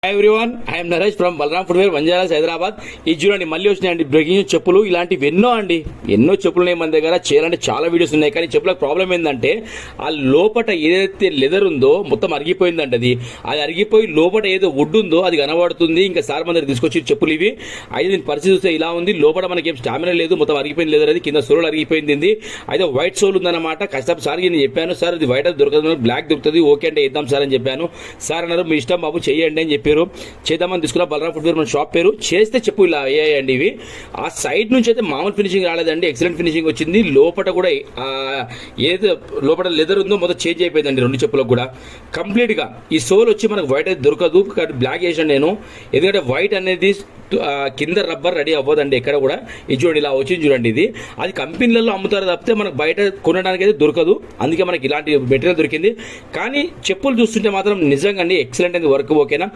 Hi everyone, I'm Naresh from Balaram footwear Banjaras Hyderabad. ఇది చూడండి, మళ్ళీ వచ్చినాయండి బ్రేకింగ్ చెప్పులు. ఇలాంటివి ఎన్నో చెప్పులు ఉన్నాయి మన దగ్గర. చేయాలంటే చాలా వీడియోస్ ఉన్నాయి, కానీ చెప్పులకు ప్రాబ్లం ఏంటంటే ఆ లోపట ఏదైతే లెదర్ ఉందో మొత్తం అరిగిపోయిందండి. అది అరిగిపోయి లోపల ఏదో వుడ్ ఉందో అది కనబడుతుంది. ఇంకా సార్ మన దగ్గర తీసుకొచ్చి చెప్పులు ఇవి అయితే దీని పరిస్థితి చూస్తే ఇలా ఉంది. లోపల మనకి ఏం స్టామినా లేదు, మొత్తం అరిగిపోయింది లెదర్. అది కింద సోల్ అరిగిపోయింది. అయితే వైట్ సోల్ ఉందన్నమాట. కష్టం సార్ నేను చెప్పాను, సార్ ఇది వైట్ అది దొరకదు, బ్లాక్ దొరుకుతుంది. ఓకే అంటే ఇద్దాం సార్ అని చెప్పాను. సార్ అన్నారు మీ ఇష్టం బాబు చేయండి అని చెప్పారు. చేద్దామని తీసుకున్నా. బలరాం ఫుట్వేర్ మన షాప్ పేరు. చేస్తే చెప్పు ఇలా అయ్యాయండి ఇవి. ఆ సైడ్ నుంచి అయితే మామూలు ఫినిషింగ్ రాలేదండి, ఎక్సలెంట్ ఫినిషింగ్ వచ్చింది. లోపల కూడా ఏదో లోపల లెదర్ ఉందో మొత్తం చేంజ్ అయిపోయిందండి రెండు చెప్పులకు కూడా కంప్లీట్ గా. ఈ సోల్ వచ్చి మనకు వైట్ అయితే దొరకదు, బ్లాక్ చేసాను నేను. ఎందుకంటే వైట్ అనేది కింద రబ్బర్ రెడీ అవ్వదండి ఎక్కడ కూడా. ఇది చూడండి ఇలా వచ్చింది చూడండి. ఇది అది కంపెనీలలో అమ్ముతారు తప్పితే మనకు బయట కొనడానికి అయితే దొరకదు. అందుకే మనకి ఇలాంటి మెటీరియల్ దొరికింది. కానీ చెప్పులు చూస్తుంటే మాత్రం నిజంగా అండి ఎక్సలెంట్ అయింది వర్క్. ఓకేనా.